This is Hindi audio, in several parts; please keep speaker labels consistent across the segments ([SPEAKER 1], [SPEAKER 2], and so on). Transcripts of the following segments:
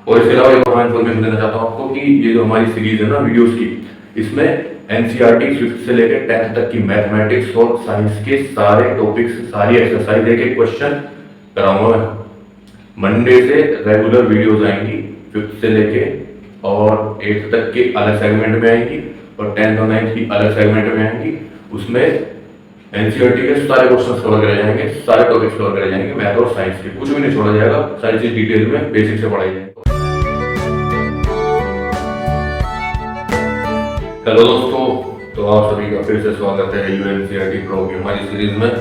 [SPEAKER 1] और इसके अलावा एक और इन्फॉर्मेशन देना चाहता हूँ आपको कि ये जो हमारी सीरीज है ना वीडियोस की, इसमें एनसीईआरटी 5th से लेकर 10th तक की मैथमेटिक्स और साइंस के सारे टॉपिक्स, सारी एक्सरसाइज, एक एक क्वेश्चन कराऊंगा मैं। मंडे से रेगुलर वीडियोस आएंगी 5th से लेके और 8th तक के अलग सेगमेंट में आएंगी और 10th और 9th की अलग सेगमेंट में आएंगी। उसमें एनसीईआरटी के सारे क्वेश्चंस कवर करे जाएंगे, सारे टॉपिक्स कवर करे जाएंगे, मैथ और साइंस के कुछ भी नहीं छोड़ा जाएगा, सारी चीज डिटेल में बेसिक से पढ़ाई जाएगी। हेलो दोस्तों, तो आप सभी का फिर से स्वागत है यूएनसीईआरटी प्रो की हमारी सीरीज में।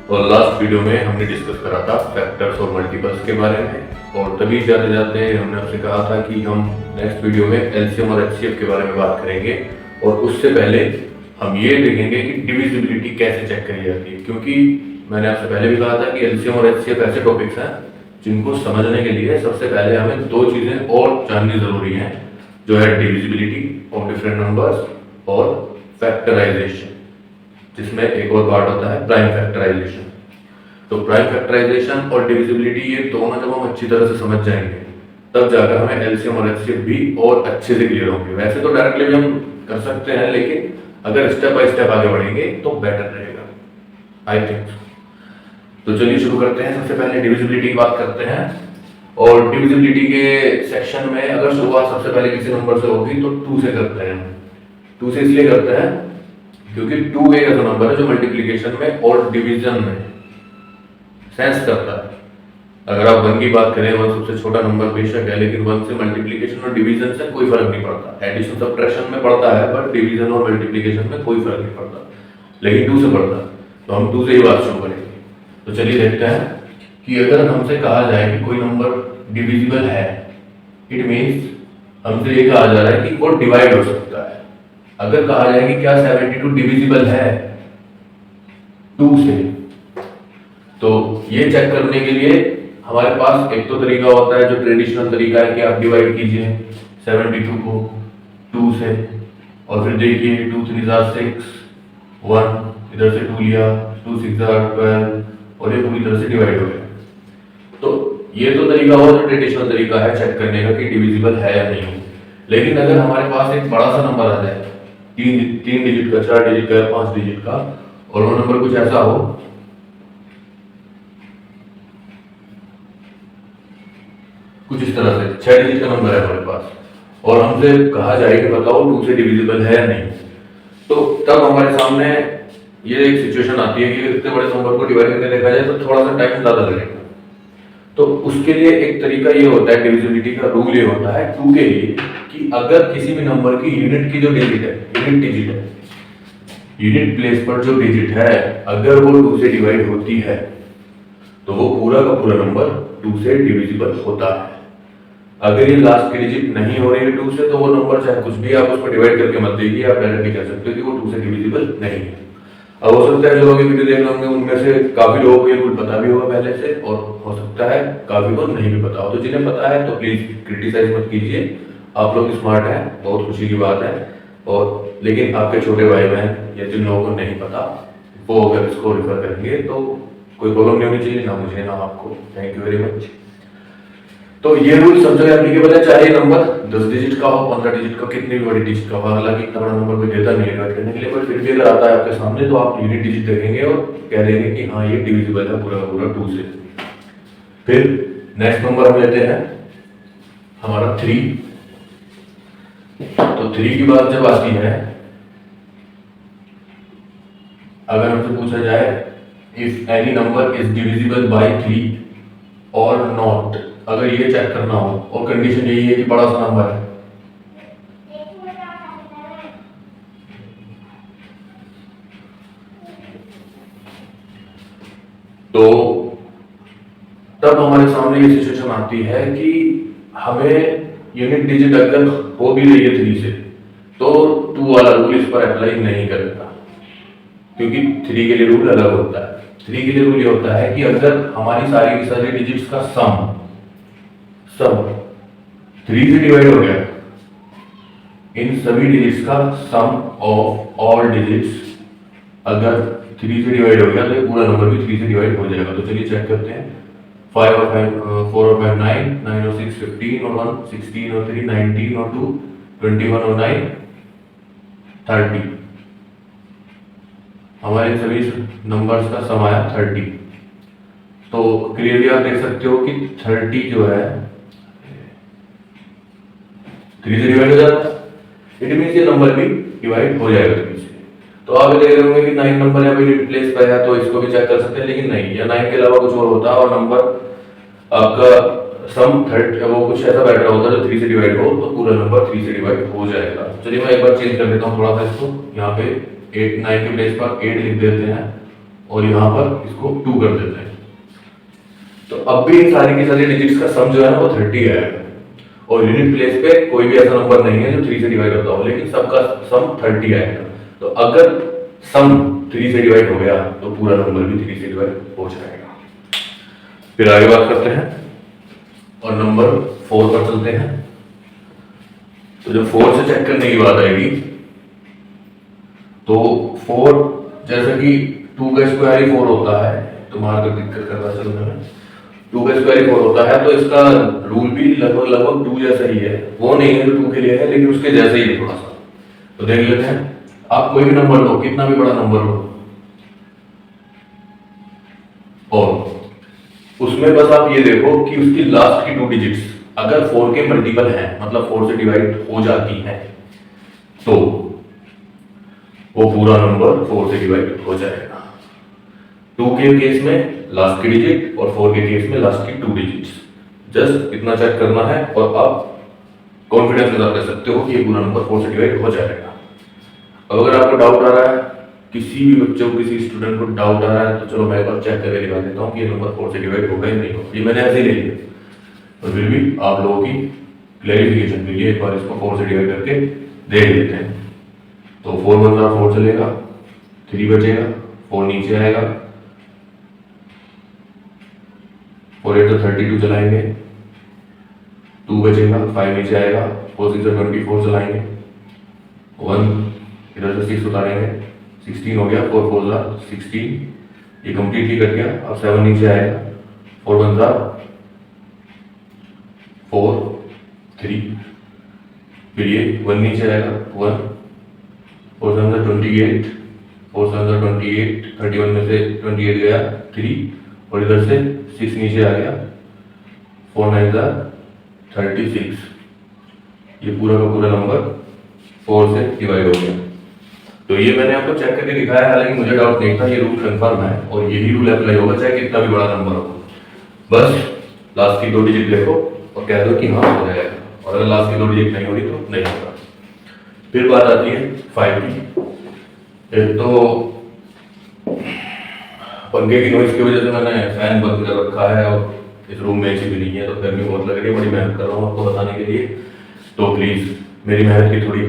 [SPEAKER 1] और लास्ट वीडियो में हमने डिस्कस करा था फैक्टर्स और मल्टीपल्स के बारे में और तभी जाते जाते हमने आपसे कहा था कि हम नेक्स्ट वीडियो में एलसीएम और एचसीएफ के बारे में बात करेंगे। और उससे पहले हम ये देखेंगे कि डिविजिबिलिटी कैसे चेक करी जाती है, क्योंकि मैंने आपसे पहले भी कहा था कि एलसीएम और एचसीएफ ऐसे टॉपिक्स हैं जिनको समझने के लिए सबसे पहले हमें दो चीजें और जाननी जरूरी हैं, जो है डिविजिबिलिटी ऑफ डिफरेंट नंबर्स और फैक्टराइजेशन, जिसमें एक और पार्ट होता है प्राइम फैक्टराइजेशन। तो प्राइम फैक्टराइजेशन और डिविजिबिलिटी ये दोनों जब हम अच्छी तरह से समझ जाएंगे तब जाकर हमें एलसीएम और एचसीएफ भी और अच्छे से क्लियर होंगे। वैसे तो डायरेक्टली भी हम कर सकते हैं, लेकिन अगर स्टेप बाय स्टेप आगे बढ़ेंगे तो बेटर रहेगा, आई थिंक। तो चलिए शुरू करते हैं। सबसे पहले डिविजिबिलिटी की बात करते हैं। और डिविजिबिलिटी के सेक्शन में अगर शुरुआत सबसे पहले किसी नंबर से होगी तो 2 से करते हैं। 2 से इसलिए करते हैं क्योंकि 2 एक ऐसा नंबर है जो मल्टीप्लिकेशन में और डिवीजन में सेंस करता है। अगर आप 1 की बात करें, 1 सबसे छोटा नंबर बेशक है, लेकिन 1 से मल्टीप्लिकेशन और डिवीजन से कोई फर्क नहीं पड़ता। एडिशन सब्ट्रैक्शन में पड़ता है, पर डिवीजन और मल्टीप्लिकेशन में कोई फर्क नहीं पड़ता, लेकिन 2 से पड़ता है। तो हम 2 से ही बात शुरू करेंगे। तो चलिए देखते हैं कि अगर हमसे कहा जाए कि कोई नंबर डिविजिबल है, इट मीन्स हमसे ये कहा जा रहा है कि वो डिवाइड हो सकता है। अगर कहा जाए कि क्या 72 डिविजिबल है 2 से, तो ये चेक करने के लिए हमारे पास एक तो तरीका होता है जो ट्रेडिशनल तरीका है कि आप डिवाइड कीजिए 72 को 2 से और फिर देखिए 2 3 6 1 इधर से 2 लिया, 2 6 12 और ये पूरी तरह से डिवाइड हो गया। तो ये तो तरीका हुआ जो ट्रेडिशनल तरीका है चेक करने का कि डिविजिबल है या नहीं। लेकिन अगर हमारे पास एक बड़ा सा नंबर आ जाए, 3 डिजिट का, 4 डिजिट का, 5 डिजिट का, और वो नंबर कुछ ऐसा हो कुछ इस तरह से 6 डिजिट का नंबर है हमारे पास, और हमसे कहा जाए कि बताओ 2 से डिविजिबल है या नहीं, तो तब हमारे सामने ये एक सिचुएशन आती है कि इतने बड़े नंबर को डिवाइड करके देखा जाए तो थोड़ा सा टाइम ज्यादा लगेगा। तो उसके लिए एक तरीका ये होता है, डिविजिबिलिटी का रूल ये होता है 2 के लिए, कि अगर किसी भी नंबर की यूनिट की जो डिजिट है, यूनिट डिजिट है, यूनिट प्लेस पर जो डिजिट है, अगर वो 2 से डिवाइड होती है तो वो पूरा का पूरा नंबर 2 से डिविजिबल होता है। अगर ये लास्ट की डिजिट नहीं हो रही है 2 से, तो वो नंबर चाहे कुछ भी आप उसको डिवाइड करके मत देखिए, आप डायरेक्टली कह सकते हो कि वो 2 से डिविजिबल नहीं है। अब हो सकता है जो लोग वीडियो देख रहे होंगे उनमें से काफी लोगों को ये रूल पता भी होगा पहले से, और हो सकता है काफी को नहीं भी पता हो। तो जिन्हें पता है तो प्लीज क्रिटिसाइज मत कीजिए, आप लोग स्मार्ट हैं, बहुत खुशी की बात है। और लेकिन आपके छोटे भाई बहन या जिन लोगों को नहीं पता वो अगर इसको रिफर करेंगे तो कोई प्रॉब्लम नहीं होनी चाहिए, ना मुझे ना आपको। Thank you very much. तो ये रूल सब जगह एप्लीकेबल है, चाहे नंबर 10 डिजिट का हो, 15 डिजिट का, कितनी भी बड़ी डिजिट का हो। हालांकि इतना बड़ा नंबर कोई देता नहीं है डिवाइड करने के लिए, पर फिर भी अगर आता है आपके सामने तो आप यूनिट डिजिट देखेंगे और कह देंगे कि हाँ ये डिविजिबल है पूरा पूरा 2 से। फिर नेक्स्ट नंबर हम लेते हैं हमारा 3। तो 3 की बात जब आती है, अगर हमसे पूछा जाए if any number is divisible by 3 और नॉट, अगर ये चेक करना हो और कंडीशन यही है कि बड़ा सा नंबर है, तो तब हमारे सामने ये सिचुएशन आती है कि हमें यूनिट डिजिट अगर हो भी रही है 3 से, तो 2 वाला रूल इस पर अप्लाई नहीं करेगा, क्योंकि 3 के लिए रूल अलग होता है। 3 के लिए रूल ये होता है कि अगर हमारी सारी की सारी डिजिट्स का सम 3 से डिवाइड हो गया, इन सभी डिजिट्स का सम ऑफ ऑल डिजिट्स अगर 3 से डिवाइड हो गया तो ये पूरा नंबर भी 3 से डिवाइड हो जाएगा। तो चलिए चेक करते हैं। 5 और 5 4 और 5 9, 9 और 6 15 और 1 16 और 3 19 और 2 21 और 9 30। हमारे सभी नंबर्स का सम आया 30। तो क्लियरली आप देख सकते हो कि 30 जो है 3 से डिवाइड हो जाता है। इट मींस ये नंबर भी डिवाइड हो जाएगा 3 से। तो आप देख रहे होंगे कि 9 नंबर यहाँ पे यूनिट प्लेस पे है, तो इसको भी चेक कर सकते हैं, लेकिन नहीं, या 9 के अलावा कुछ और होता है और नंबर आपका सम 30 वो कुछ ऐसा बैठ रहा होता है जो 3 से डिवाइड हो, तो पूरा नंबर 3 से डिवाइड हो जाएगा। चलिए मैं एक बार चेंज कर देता हूँ थोड़ा सा इसको। यहाँ पे 8 9 के प्लेस पर 8 लिख देते हैं और यहाँ पर इसको 2 कर देते हैं। तो अब भी सारी की सारी डिजिट्स का सम जो है ना वो 30 आएगा और यूनिट प्लेस पे कोई भी ऐसा नंबर नहीं है जो 3 से डिवाइड होता हो, लेकिन सबका सम 30 आएगा। तो अगर सम 3 से डिवाइड हो गया तो पूरा नंबर भी 3 से डिवाइड हो जाएगा। फिर आगे बात करते हैं और नंबर 4 पर चलते हैं। तो जब 4 से चेक करने की बात आएगी तो 4 जैसे कि 2 का स्क्वायर ही 4 होता है, तो मार्कर दिक्कत कर रहा है चलने में। 2 का स्क्वायर ही 4 होता है, तो इसका रूल भी लगभग 2 जैसा ही है। वो नहीं है जो 2 के लिए है, लेकिन उसके जैसे ही है थोड़ा सा। तो देख लेते हैं। आप कोई भी नंबर लो, कितना भी बड़ा नंबर हो, और उसमें बस आप ये देखो कि उसकी लास्ट की 2 डिजिट्स अगर 4 के मल्टीपल हैं, मतलब 4 से डिवाइड हो जाती हैं, तो वो पूरा नंबर 4 से डिवाइड हो जाएगा। 2 के केस में लास्ट की डिजिट और 4 के केस में लास्ट की 2 डिजिट्स। जस्ट इतना चेक करना है और आप कॉन्फिडेंस के साथ कह सकते हो कि ये पूरा नंबर 4 से डिवाइड हो जाएगा। अब अगर आपको डाउट आ रहा है, किसी भी बच्चे को, किसी स्टूडेंट को डाउट आ रहा है, तो चलो मैं एक बार चेक करके दिखा देता हूँ कि ये नंबर 4 से डिवाइड होगा या नहीं होगा। ये मैंने ऐसे ही ले लिया, तो फिर भी आप लोगों की क्लैरिफिकेशन के लिए एक बार इसको 4 से डिवाइड करके देख लेते हैं। तो 4 1 4 चलेगा, 3 बचेगा, 4 नीचे आएगा, 4 8 32 चलाएंगे, 2 बचेगा, 5 नीचे आएगा, 4 6 24 चलाएंगे, 1 इधर से 6 उतारेंगे, 16 हो गया, 4 4 16, ये कंप्लीट ही कर गया। अब 7 नीचे आएगा, 4 1 4 3, फिर ये 1 नीचे आएगा, 1 4 7 28, 4 7 28, 31 में से 28 गया, 3, और इधर से 6 नीचे आ गया, 4 9 36। ये पूरा का पूरा नंबर 4 से डिवाइड हो गया। तो ये मैंने आपको चेक करके दिखाया, हालांकि मुझे डाउट नहीं था, ये रूल कंफर्म है और यही रूल अप्लाई होगा चाहे कितना भी बड़ा नंबर हो। बस लास्ट की 2 डिजिट देखो और कह दो कि हाँ हो जाएगा, और अगर लास्ट की 2 डिजिट नहीं होगी तो नहीं होगा। फिर बात आती है 5 की। एक तो पंखे की नॉइज की वजह से मैंने फैन बंद कर रखा है और इस रूम में एसी भी नहीं है, तो गर्मी बहुत लग रही है, बड़ी मेहनत कर रहा हूँ आपको बताने के लिए। तो प्लीज़ मेरी मेहनत की थोड़ी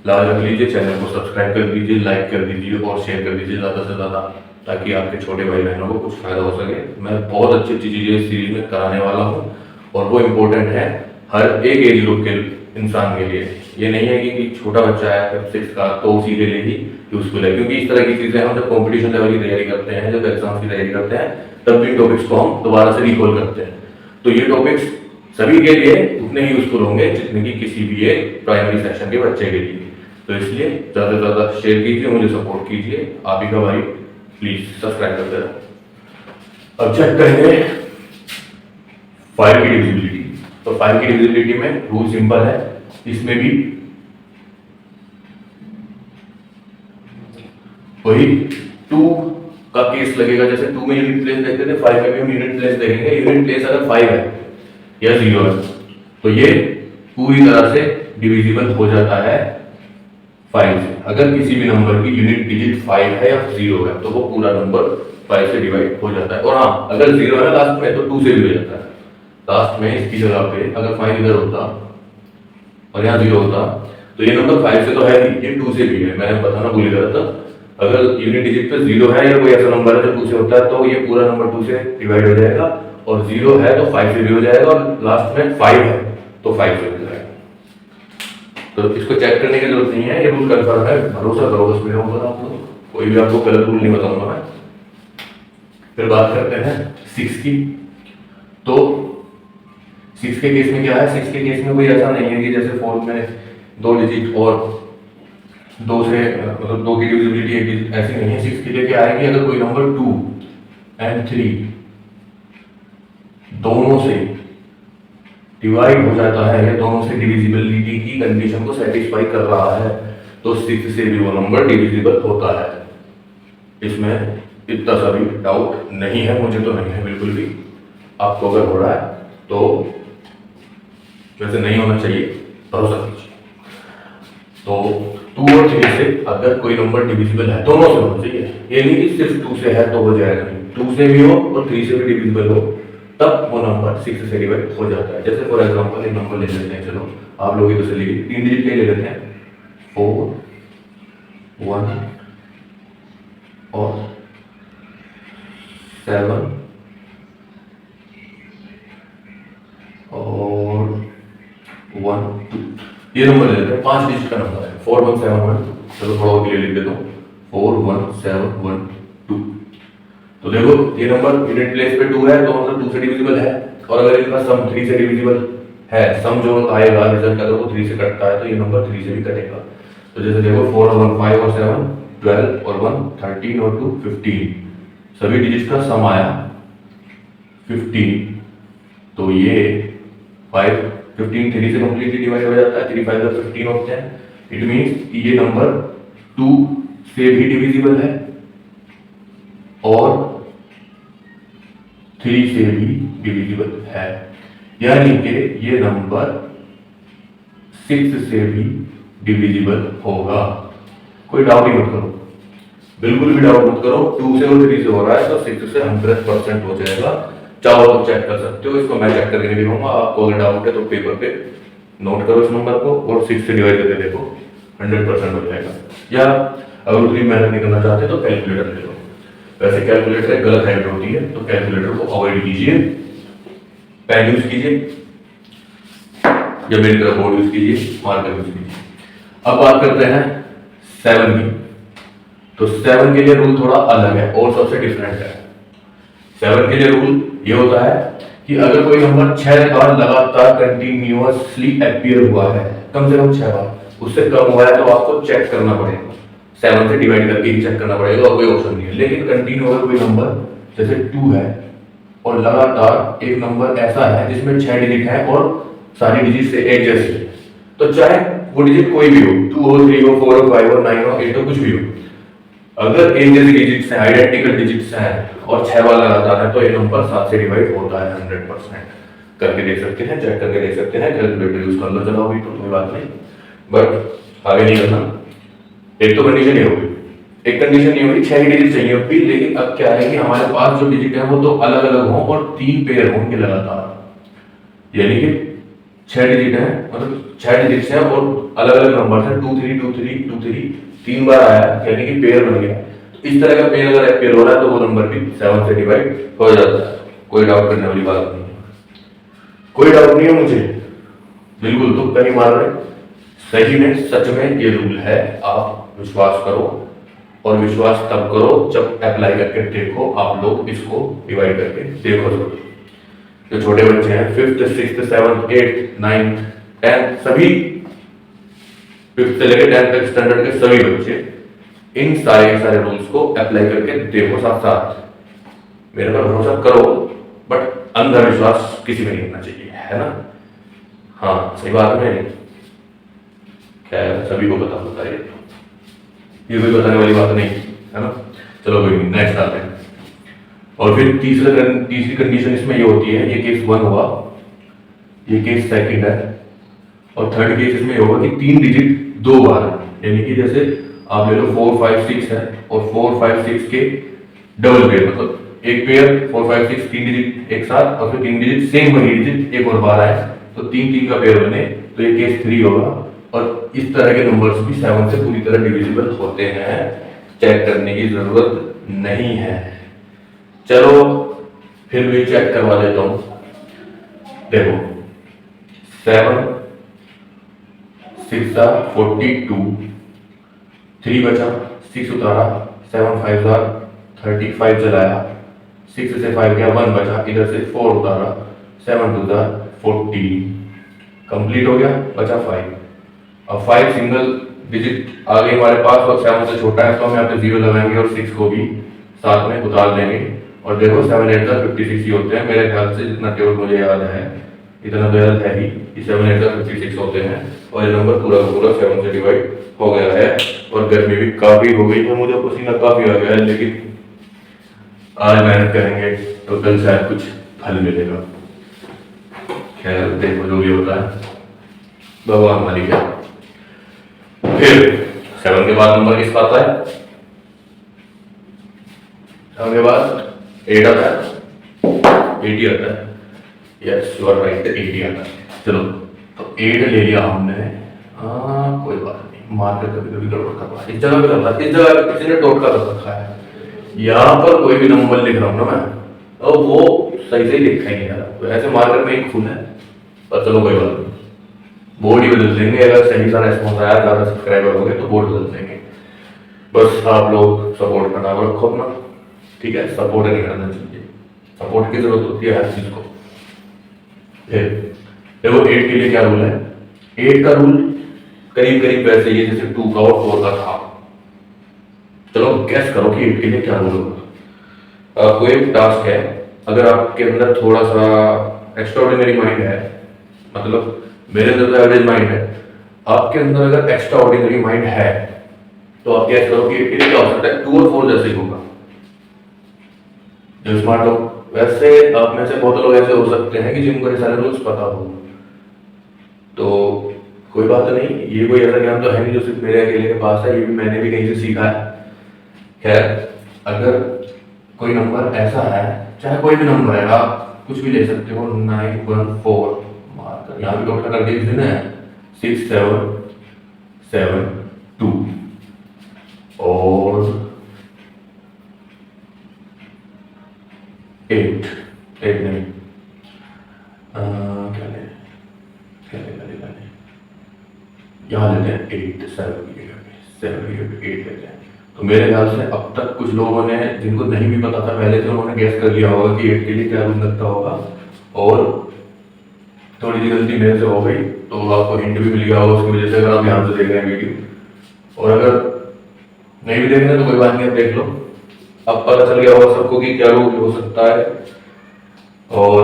[SPEAKER 1] लाज रख लीजिए, चैनल को सब्सक्राइब कर दीजिए, लाइक कर दीजिए और शेयर कर दीजिए ज़्यादा से ज़्यादा, ताकि आपके छोटे भाई बहनों को कुछ फायदा हो सके। मैं बहुत अच्छी अच्छी चीज़ें इस सीरीज में कराने वाला हूँ और वो इम्पोर्टेंट है हर एक एज ग्रुप के इंसान के लिए। ये नहीं है कि छोटा बच्चा है फिर 6 का तो उसी के लिए ही यूजफुल है, क्योंकि इस तरह की चीज़ें हम जब कॉम्पिटिशन लेवल की तैयारी करते हैं, जब एग्जाम्स की तैयारी करते हैं, तब भी टॉपिक्स को हम दोबारा से रिकॉल करते हैं। तो ये टॉपिक्स सभी के लिए उतने ही यूजफुल होंगे जितने कि किसी भी एक प्राइमरी सेक्शन के बच्चे के लिए। तो इसलिए ज़्यादा से ज़्यादा शेयर कीजिए, मुझे सपोर्ट कीजिए, आप ही का भाई प्लीज सब्सक्राइब करते रहो। अब चेक करेंगे 5 की डिविजिबिलिटी। तो 5 की डिविजिबिलिटी में रूल सिंपल है, इसमें भी वही 2 का केस लगेगा। जैसे 2 में यूनिट प्लेस देखते थे, 5 में भी हम यूनिट प्लेस देखेंगे। यूनिट प्लेस अगर 5 है या 0 है तो ये पूरी तरह से डिविजिबल हो जाता है 5 से। अगर किसी भी नंबर की यूनिट डिजिट 5 है या 0 है तो वो पूरा नंबर 5 से डिवाइड हो जाता है। और हाँ, अगर 0 है लास्ट में तो 2 से भी हो जाता है। लास्ट में इसकी जगह पे अगर 5 इधर होता और यहाँ 0 होता तो ये नंबर 5 से तो है ही, ये 2 से भी है। मैंने बताना भूल गया था, अगर यूनिट डिजिट पे 0 है या कोई ऐसा नंबर है जो 2 से होता है तो ये पूरा नंबर 2 से डिवाइड हो जाएगा, और 0 है तो 5 से भी हो जाएगा, और लास्ट में 5 है तो 5 से हो जाएगा। तो इसको चेक करने की जरूरत नहीं है, ये रूल कंफर्म है, भरोसा करो बस मेरे ऊपर। आप लोग कोई भी आपको गलत रूल नहीं बताऊंगा मैं। फिर बात करते हैं 6 की। तो 6 के केस में क्या है, 6 के केस में कोई ऐसा नहीं है कि जैसे 4 में 2 डिजिट और 2 से मतलब 2 की डिविजिबिलिटी एक डिजिट, ऐसी नहीं है। 6 के लिए क्या है कि अगर कोई नंबर 2 एंड 3 दोनों से डिवाइड हो जाता है या दोनों से डिविजिबिलिटी की कंडीशन को सेटिस्फाई कर रहा है तो 6 से भी वो नंबर डिविजिबल होता है। इसमें इतना सा भी डाउट नहीं है, मुझे तो नहीं है बिल्कुल भी। आपको अगर हो रहा है तो वैसे नहीं होना चाहिए, भरोसा कीजिए। तो 2 और 3 से अगर कोई नंबर डिविजिबल है, दोनों से होना चाहिए, ये नहीं कि सिर्फ 2 से है तो हो जाएगा, नहीं, 2 से भी हो और 3 से भी डिविजिबल हो तब वो नंबर 6 से डिवाइड हो जाता है। जैसे फॉर एग्जांपल एक नंबर ले लेते हैं, चलो आप लोग तो चलिए 3 डिजिट के ले लेते हैं, 4 1 और 7 और 1 2, ये नंबर ले लेते हैं, 5 डिजिट का नंबर है, 4 1 7 1 2। चलो थोड़ा और ले लेते हूँ, 4 1 7 1 2। तो देखो ये नंबर यूनिट प्लेस पे 2 है तो मतलब 2 से डिविजिबल है, और अगर इनका सम 3 से डिविजिबल है, सम जो आएगा रिजल्ट अगर वो 3 से कटता है तो ये नंबर 3 से भी कटेगा। तो जैसे देखो 4 और 1 5 और 7 12 और 1 13 और 2 15, सभी डिजिट का सम आया 15। तो ये 5 15 3 से कंप्लीटली डिवाइड हो जाता है, 3 5 15 होते हैं। इट मींस ये नंबर 2 से भी डिविजिबल है और 3 से भी डिविजिबल है, यानी कि ये नंबर 6 से भी डिविजिबल होगा। कोई डाउट ही मत करो, बिल्कुल भी डाउट मत करो। 2 से और 3 से हो रहा है तो 6 से 100% हो जाएगा। चाहो तो चेक कर सकते हो, इसको मैं चेक करके नहीं दिखाऊंगा। आपको अगर डाउट है तो पेपर पे नोट करो इस नंबर को और 6 से डिवाइड करके देखो, 100% हो जाएगा। या अगर उतनी मेहनत नहीं करना चाहते तो कैलकुलेटर ले लो। वैसे कैलकुलेटर एक गलत हैबिट होती है तो कैलकुलेटर को अवॉइड कीजिए, पेन यूज कीजिए या मेरी तरह बोर्ड यूज कीजिए, मार्कर यूज कीजिए। अब बात करते हैं 7 की। तो 7 के लिए रूल थोड़ा अलग है और सबसे डिफरेंट है। 7 के लिए रूल ये होता है कि अगर कोई नंबर 6 बार लगातार कंटिन्यूअसली अपीयर हुआ है, कम से कम 6 बार, उससे कम हुआ है तो आपको चेक करना पड़ेगा, 7 से डिवाइड करके ही चेक करना पड़ेगा और कोई ऑप्शन नहीं है। लेकिन कंटिन्यू अगर कोई नंबर जैसे 2 है और लगातार एक नंबर ऐसा है जिसमें 6 डिजिट है और सारी डिजिट से एक जैसी है, तो चाहे वो डिजिट कोई भी हो, 2 हो 3 हो 4 हो 5 हो 9 हो 8 हो कुछ भी हो, अगर एक जैसी डिजिट्स हैं, आइडेंटिकल डिजिट्स हैं और 6 बार लगातार है तो ये नंबर 7 से डिवाइड होता है 100%। करके देख सकते हैं, चेक करके देख सकते हैं, कैलकुलेटर यूज कर लो, चलो अभी तो कोई बात नहीं, बट आगे नहीं करना। एक तो कंडीशन ये होगी, एक कंडीशन ये होगी 6 डिजिट चाहिए होगी, लेकिन अब क्या है कि हमारे पास जो डिजिट है वो तो अलग अलग हो और 3 पेयर होंगे लगातार, यानी कि 6 डिजिट है, मतलब 6 डिजिट है और अलग अलग नंबर है, 2 3 2 3 2 3 3 बार आया, यानी कि पेयर बन गया। तो इस तरह का पेयर अगर पेयर हो रहा है तो वो नंबर भी 7 से डिवाइड हो जाता है। कोई डाउट करने वाली बात नहीं है, कोई डाउट नहीं है मुझे, बिल्कुल तुक्का नहीं मार रहे, सही में सच में ये रूल है। आप विश्वास करो और विश्वास तब करो जब अप्लाई करके देखो, आप लोग इसको डिवाइड करके देखो। जो छोटे बच्चे हैं 5th 6th 7th 8th 9th 10th सभी 5th से लेकर 10th तक स्टैंडर्ड के सभी बच्चे इन सारे के सारे रूल्स को अप्लाई करके देखो साथ साथ, मेरे पर भरोसा करो, बट अंधविश्वास किसी में नहीं होना चाहिए, है ना? हाँ सही बात में खैर सभी को पता होता है, ये कोई बताने वाली बात नहीं है ना। चलो कोई नहीं, नेक्स्ट आते हैं। और फिर तीसरी कंडीशन इसमें ये होती है, ये केस 1 हुआ, ये केस सेकंड है, और थर्ड केस इसमें होगा कि 3 डिजिट 2 बार है, यानी कि जैसे आप ले लो 4 5 6 है और 4 5 6 के डबल पेयर, मतलब एक पेयर 4 5 6 3 डिजिट एक साथ और फिर 3 डिजिट सेम वही डिजिट एक और बार आए तो 3 3 का पेयर बने, तो ये केस 3 होगा। और इस तरह के नंबर्स भी 7 से पूरी तरह डिविजिबल होते हैं, चेक करने की जरूरत नहीं है। चलो फिर भी चेक करवा देता हूं, देखो 7 6 42, 3 बचा, 6 उतारा, 7 5 35 जलाया, 6 से 5 गया 1 बचा, इधर से 4 उतारा 7 टू द 14 कंप्लीट हो गया, बचा 5। अब 5 सिंगल डिजिट आ गई हमारे पास और 7 से छोटा है तो हम यहाँ पे 0 लगाएंगे और 6 को भी साथ में उतार देंगे। और देखो 7 8 56 ही होते हैं मेरे ख्याल से, जितना टेबल मुझे याद है, इतना तो याद है ही कि 7 8 56 होते हैं। और ये नंबर पूरा का पूरा 7 से डिवाइड हो गया है। और गर्मी भी काफी हो गई है, मुझे पसीना काफी आ गया है, लेकिन आज मेहनत करेंगे तो कल शायद कुछ फल मिलेगा। खैर देखो जो भी होता है, भगवान मालिक है। फिर 7 के बाद नंबर किस आता है? 7 के बाद 8 आता है, 80 आता है। यस यू आर राइट, 80 आता है। चलो तो 8 ले लिया हमने। हाँ कोई बात नहीं, मार्कर कभी कभी गड़बड़ कर रहा है, इस जगह पे कर रहा है, इस जगह पे किसी ने टोटका कर रखा है। यहाँ पर कोई भी नंबर लिख रहा हूँ ना मैं, और वो सही से लिखा ही नहीं आ रहा। ऐसे मार्कर में एक फूल है, पर चलो कोई बात नहीं, बोर्ड ही बदल देंगे। अगर सही सा रेस्पॉन्स आया, ज़्यादा सब्सक्राइबर हो गए तो बोर्ड बदल देंगे। बस आप लोग सपोर्ट करना रखो अपना, ठीक है? सपोर्ट नहीं करना चाहिए, सपोर्ट की जरूरत होती है हर चीज को। फिर देखो 8 के लिए क्या रूल है? 8 का रूल करीब करीब वैसे ही है जैसे 2 का और 4 का था। चलो गैस करो कि 8 के लिए क्या रूल होगा। आपको एक टास्क है, अगर आपके अंदर थोड़ा सा एक्स्ट्राऑर्डिनरी माइंड है, मतलब मेरे अंदर तो एवरेज माइंड है, आपके अंदर अगर एक्स्ट्रा ऑर्डिनरी माइंड है तो आप गैस करो कि 8 के लिए क्या हो सकता है? 2 और 4 जैसे ही होगा। जो स्मार्ट लोग, वैसे आप में से बहुत लोग ऐसे हो सकते हैं कि जिनको ये सारे रूल्स पता हो, तो कोई बात नहीं, ये कोई ऐसा ज्ञान तो है नहीं जो सिर्फ मेरे अकेले के पास है, ये भी मैंने भी कहीं से सीखा है। खैर अगर कोई नंबर ऐसा है, चाहे कोई भी नंबर है, आप कुछ भी ले सकते हो, 914 मार्कर यहाँ भी टोटल कर दिया किसी ने, 6 7 7 2 और 8 नहीं, क्या ले यहाँ लेते हैं 8 7 8 लेते हैं। तो मेरे ख्याल से अब तक कुछ लोगों ने, जिनको नहीं भी पता था पहले से, उन्होंने गैस कर लिया होगा कि 8 के लिए क्या रूल लगता होगा। और थोड़ी सी गलती मेरे से हो गई तो आपको हिंट भी मिल गया होगा उसकी वजह से, अगर आप ध्यान से देख रहे हैं वीडियो। और अगर नहीं भी देख रहे हैं तो कोई बात नहीं, अब देख लो, अब पता चल गया होगा सबको कि क्या रूल हो सकता है। और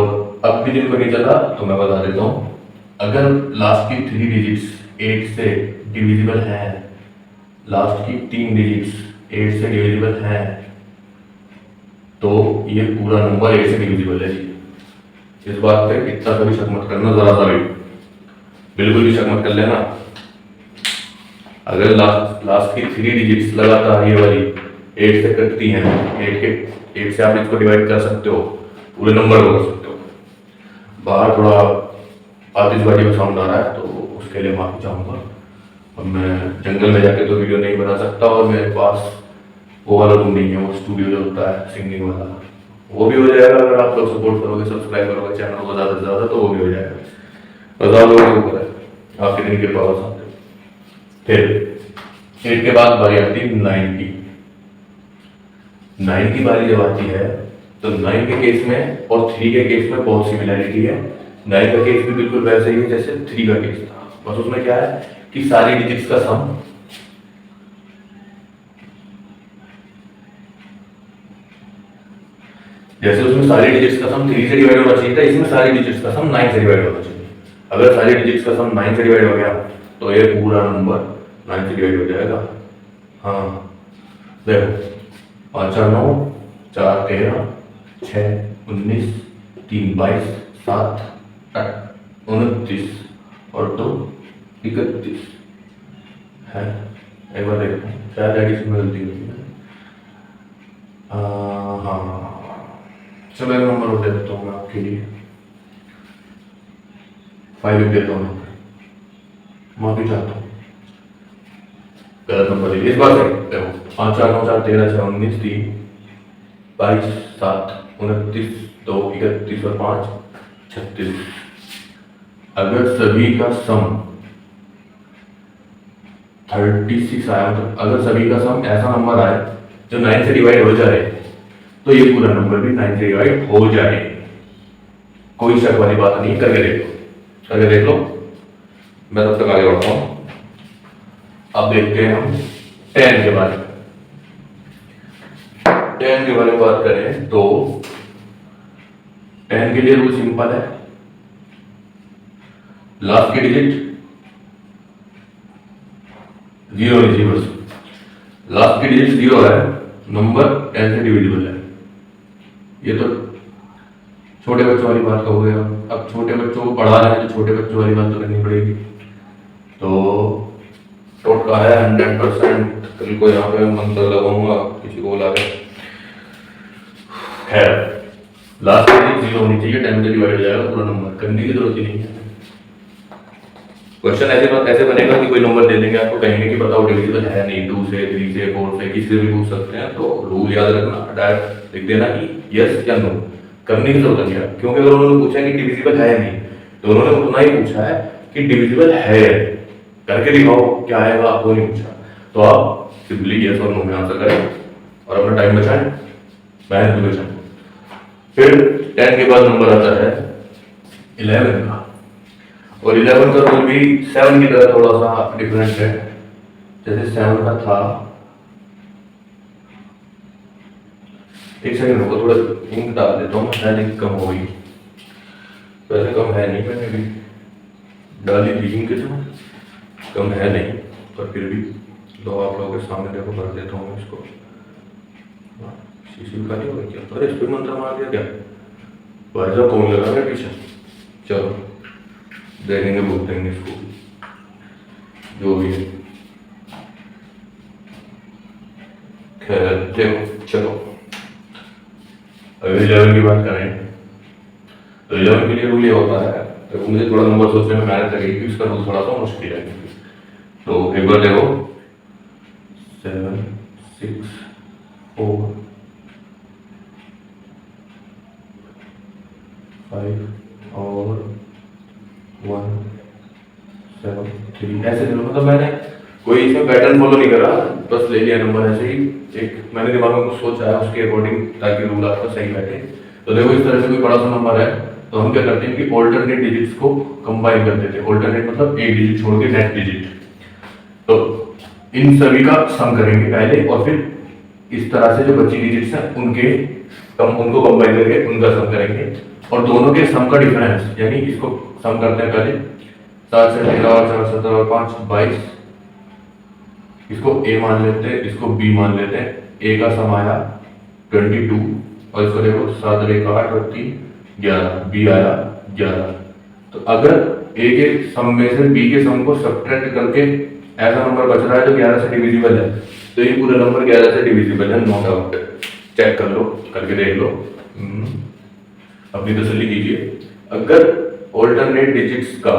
[SPEAKER 1] अब भी जिनको नहीं चला तो मैं बता देता हूँ, अगर लास्ट की 3 डिजिट्स 8 से डिविजिबल है, लास्ट की 3 डिजिट्स 8 से डिविजिबल है, तो ये पूरा नंबर 8 से डिविजिबल है जी। इस बात पे इतना सा भी शक मत करना, जरा सा भी, बिल्कुल भी शक मत कर लेना। अगर लास्ट की 3 डिजिट्स लगातार ये वाली 8 से कटती हैं, 8 से आप इसको डिवाइड कर सकते हो, पूरे नंबर को कर सकते हो। बाहर थोड़ा आतिशबाजी का साउंड आ रहा है तो उसके लिए माफी चाहूँगा। अब मैं जंगल में जाके तो वीडियो नहीं बना सकता, और मेरे पास वो वाला रूम नहीं है, वो स्टूडियो जो होता है सिंगिंग वाला, वो भी हो जाएगा अगर आप लोग सपोर्ट करोगे, सब्सक्राइब करोगे चैनल को ज़्यादा से ज़्यादा, तो वो भी हो जाएगा। बता लोगों के ऊपर है, आपके दिन के पावर साथ। फिर 8 के बाद बारी आती है 9 की। 9 की बारी जब आती है तो 9 के केस में और 3 के केस में बहुत सिमिलैरिटी है। 9 का केस भी बिल्कुल वैसे ही है जैसे 3 का केस था, बस उसमें क्या है कि सारी डिजिट्स का सम जैसे उसमें सारी डिजिट्स का सम 3 से डिवाइड होना चाहिए था, इसमें सारी डिजिट्स का सम 9 से डिवाइड होना चाहिए। अगर सारी डिजिट्स का सम 9 से डिवाइड हो गया तो ये पूरा नंबर 9 से डिवाइड हो जाएगा। हाँ देखो, 5 4 9 4 13 6 19 3 22 7 8 29 और 2 31 है। एक बार देखो, शायद एडिशन में गलती हुई है। हाँ चलो एक नंबर और दे देता हूँ मैं आपके लिए, 5 लिख देता हूँ, माफी चाहता हूँ, गलत नंबर इस बार से देखो। 5 4 9 4 13 6 19 3 22 7 29 2 31 और 5 36। अगर सभी का सम 36 आया, मतलब अगर सभी का सम ऐसा नंबर आए जो 9 से डिवाइड हो जाए, तो ये पूरा नंबर भी 9 से डिवाइड हो जाए। कोई शक वाली बात नहीं, करके देख लो। मैं तब तक आगे बढ़ता हूँ। अब देखते हैं हम tan के बारे में। tan के बारे में बात करें तो tan के लिए रूल सिंपल है, लास्ट की डिजिट जीरो नहीं, लास्ट की डिजिट जीरो है, नंबर 10 से डिविजिबल है। ये तो छोटे बच्चों वाली बात कहोगे। अब छोटे बच्चों को पढ़ा रहे हैं तो छोटे बच्चों वाली बात तो करनी पड़ेगी। तो टोटका है 100%। कल को यहाँ पे मंत्र लगाऊंगा, किसी को बुला के। खैर, लास्ट की डिजिट जीरो होनी चाहिए, 10 से डिवाइड हो जाएगा पूरा नंबर, करने की जरूरत ही नहीं है। क्वेश्चन ऐसे बनेगा कि कोई नंबर दे देंगे आपको, कहेंगे कि बताओ डिविजिबल है नहीं, 2 से 3 से 4 से किसी से भी पूछ सकते हैं। तो रूल याद रखना, डायरेक्ट लिख देना कि यस या नो, करने की जरूरत नहीं है। क्योंकि अगर उन्होंने पूछा कि डिविजिबल है नहीं तो उन्होंने उतना ही पूछा है कि डिविजिबल है, करके दिखाओ क्या आएगा, आपको नहीं पूछा। तो आप सिंपली यस और नो में आंसर करें और अपना टाइम बचाएं, मेहनत भी बचाएं। फिर 10 के बाद नंबर आता है 11 का, और 11 का रूल भी 7 की तरह थोड़ा सा डिफरेंट है। जैसे 7 का था, एक सेकंड रुको, थोड़ा इंक डाल देता हूँ, शायद इंक कम हो गई। वैसे कम है नहीं, मैंने भी डाली थी इंक, इसमें कम है नहीं, पर फिर भी लो आप लोगों के सामने देखो, भर देता हूँ इसको। शीशी खाली हो गई क्या? अरे इस पर मंत्र मार दिया क्या भाई साहब? कौन लगा मेरे पीछे? चलो देखेंगे, भूल देंगे इसको, जो भी है। खैर देखो, चलो अभी 11 की बात करें तो 11 के लिए रूल ये होता है, तो मुझे थोड़ा नंबर सोचने में मेहनत लगेगी क्योंकि इसका रूल थोड़ा सा मुश्किल है। तो एक बार देखो, 7 6 4 5 और 1 7 3 ऐसे चलो। मतलब मैंने कोई इसमें पैटर्न फॉलो नहीं करा, बस ले लिया नंबर ऐसे ही, एक मैंने दिमाग में कुछ सोचा है उसके अकॉर्डिंग, ताकि रूल आपका सही बैठे। तो देखो इस तरह से कोई बड़ा सा नंबर है तो हम क्या करते हैं कि ऑल्टरनेट डिजिट्स को कंबाइन कर देते हैं। ऑल्टरनेट मतलब एक डिजिट छोड़ के नेक्स्ट डिजिट। तो इन सभी का सम करेंगे पहले, और फिर इस तरह से जो बची डिजिट्स हैं उनको कंबाइन करके उनका सम करेंगे, और दोनों के सम का डिफरेंस, यानी इसको सम करते हैं पहले 7 से 13 और 4 17 और 5 22, इसको a मान लेते हैं, इसको b मान लेते हैं। a का सम आया 22, और इसको देखो 7 और 1 8 और 3 11, b आया 11। तो अगर a के सम में से b के सम को सब्ट्रैक्ट करके ऐसा नंबर बच रहा है जो 11 से डिविजिबल है, तो ये पूरा नंबर 11 से डिविजिबल है, नो डाउट। चेक कर लो, करके देख लो, अपनी तसल्ली कीजिए। अगर ऑल्टरनेट डिजिट्स का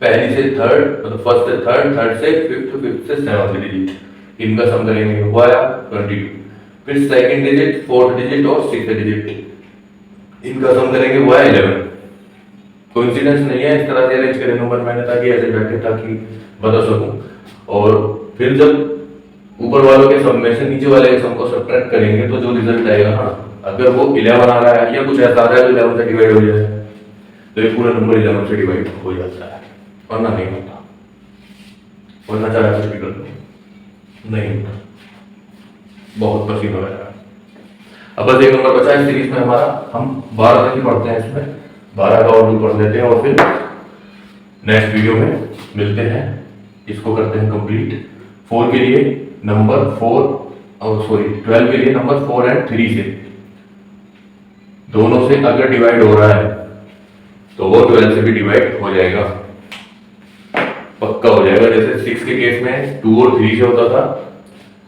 [SPEAKER 1] पहली से थर्ड, मतलब फर्स्ट से थर्ड, थर्ड से फिफ्थ, फिफ्थ से सेवंथ डिजिट, इनका सम करेंगे, वो आया 22। फिर सेकंड डिजिट, फोर्थ डिजिट और सिक्स्थ डिजिट, इनका सम करेंगे, वो आया 11। कोइंसिडेंस नहीं है, इस तरह से अरेंज करें नंबर मैंने, ताकि ऐसे बैठे, ताकि बता सकूं। और फिर जब ऊपर वालों के सम में से नीचे वाले के सम को सब्ट्रैक्ट करेंगे तो जो रिजल्ट आएगा ना, अगर वो 11 आ रहा है या कुछ ऐसा आ रहा है जो 11 से डिवाइड हो जाए, तो ये पूरा नंबर 11 से डिवाइड हो जाता है, वरना नहीं होता। वरना चाहे कुछ भी कर लो नहीं होता, बहुत पसीना हो रहा है। अब बस एक नंबर बचा है सीरीज में हमारा, हम 12 तक ही पढ़ते हैं, इसमें 12 का और पढ़ लेते हैं, और फिर नेक्स्ट वीडियो में मिलते हैं, इसको करते हैं कंप्लीट। 4 के लिए नंबर 4 और 12 के लिए नंबर 4 और 3 से दोनों से अगर डिवाइड हो रहा है तो वो 12 से भी डिवाइड हो जाएगा, पक्का हो जाएगा। जैसे 6 के केस में 2 और 3 से होता था,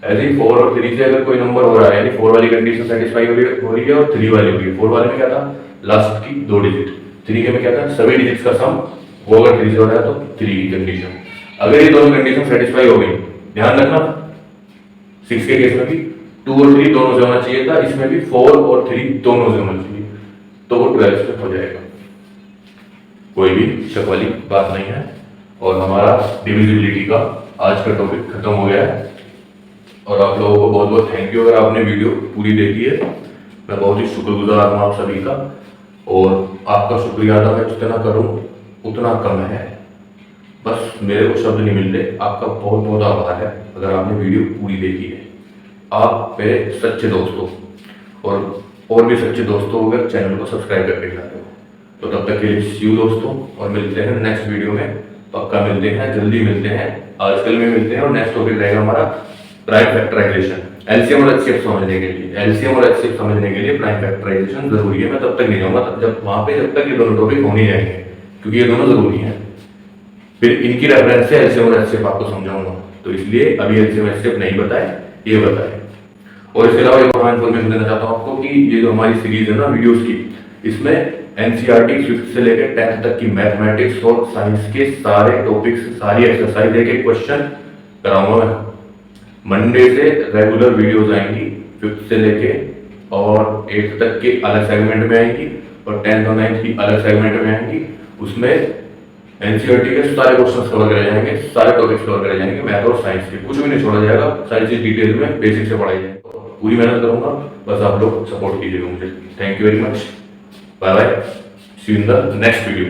[SPEAKER 1] ऐसे ही 4 और 3 से अगर कोई नंबर हो रहा है, यानी 4 वाली कंडीशन सेटिस्फाई हो रही है और 3 वाली हो रही है। 4 वाले में क्या था, लास्ट की 2 डिजिट, 3 के में क्या था, सभी डिजिट्स का सम, वो अगर 3 से हो रहा है तो 3 की कंडीशन। अगर ये दोनों कंडीशन सेटिस्फाई हो गई, ध्यान रखना 6 के केस में भी 2 और 3 दोनों से होना चाहिए था, इसमें भी 4 और 3 दोनों से होना चाहिए, तो वो 12 से हो जाएगा, कोई भी शक वाली बात नहीं है। और हमारा डिविजिबिलिटी का आज का टॉपिक खत्म हो गया है, और आप लोगों को बहुत बहुत थैंक यू अगर आपने वीडियो पूरी देखी है। मैं बहुत ही शुक्रगुजार हूँ आप सभी का। और आपका शुक्रिया अदा मैं जितना करूँ उतना कम है। बस मेरे को शब्द नहीं मिल रहे। आपका बहुत बहुत आभार है अगर आपने वीडियो पूरी देखी है। आप मेरे सच्चे दोस्त हो और भी सच्चे दोस्तों अगर चैनल को सब्सक्राइब करके जाते हो। तो तब तक के लिए सी यू दोस्तों, और मिलते हैं नेक्स्ट वीडियो में। पक्का मिलते हैं, जल्दी मिलते हैं, आजकल में मिलते हैं। और नेक्स्ट टॉपिक रहेगा हमारा प्राइम फैक्टराइजेशन, एलसीएम और एचसीएफ समझने के लिए। एलसीएम और एचसीएफ समझने के लिए प्राइम फैक्टराइजेशन जरूरी है। मैं तब तक नहीं जाऊंगा जब तक ये दोनों टॉपिक हो नहीं जाएंगे, क्योंकि ये दोनों जरूरी हैं। फिर इनकी रेफरेंस से एलसीएम और एचसीएफ आपको समझाऊंगा। तो इसलिए अभी एलसीएम एचसीएफ नहीं बताए, ये बताए। और इसके अलावा एक और इन्फॉर्मेशन देना चाहता हूँ आपको कि ये जो हमारी सीरीज है ना वीडियोस की, इसमें एनसीईआरटी 5th से लेकर 10th तक की मैथमेटिक्स और साइंस के सारे टॉपिक्स, सारी एक्सरसाइज, एक क्वेश्चन कराऊंगा मैं। मंडे से रेगुलर वीडियोस आएंगी 5th से लेके, और 8th तक के अलग सेगमेंट में आएंगी, और 10th और 9th की अलग सेगमेंट में आएंगी। उसमें एनसीईआरटी के सारे क्वेश्चंस कवर करे जाएंगे, सारे टॉपिक्स कवर करे जाएंगे, मैथ और साइंस के कुछ भी नहीं छोड़ा जाएगा। सारी चीज डिटेल में बेसिक से पढ़ाई जाएगी। पूरी मेहनत करूंगा, बस आप लोग सपोर्ट कीजिएगा मुझे। Thank you very much, bye bye, see you in the next video.